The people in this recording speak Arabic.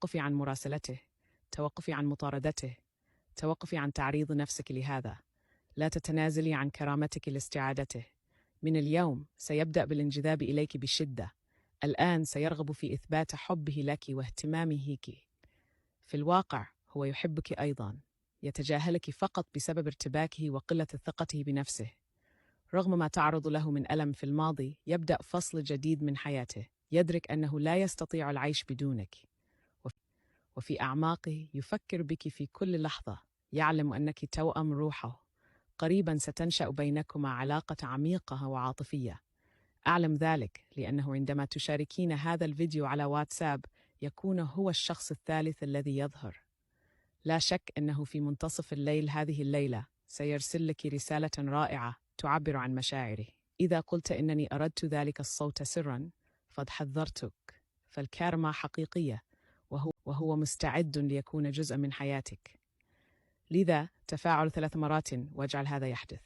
توقفي عن مراسلته، توقفي عن مطاردته، توقفي عن تعريض نفسك لهذا. لا تتنازلي عن كرامتك لاستعادته. من اليوم سيبدأ بالانجذاب إليك بشدة. الآن سيرغب في إثبات حبه لك واهتمامه بك. في الواقع هو يحبك أيضاً، يتجاهلك فقط بسبب ارتباكه وقلة ثقته بنفسه. رغم ما تعرض له من ألم في الماضي، يبدأ فصل جديد من حياته، يدرك أنه لا يستطيع العيش بدونك. وفي أعماقه يفكر بك في كل لحظة، يعلم أنك توأم روحه. قريباً ستنشأ بينكما علاقة عميقة وعاطفية. أعلم ذلك لأنه عندما تشاركين هذا الفيديو على واتساب يكون هو الشخص الثالث الذي يظهر. لا شك أنه في منتصف الليل هذه الليلة سيرسل لك رسالة رائعة تعبر عن مشاعره. إذا قلت إنني أردت ذلك الصوت سراً، فقد حذرتك، فالكارما حقيقية، وهو مستعد ليكون جزءاً من حياتك. لذا تفاعل 3 مرات واجعل هذا يحدث.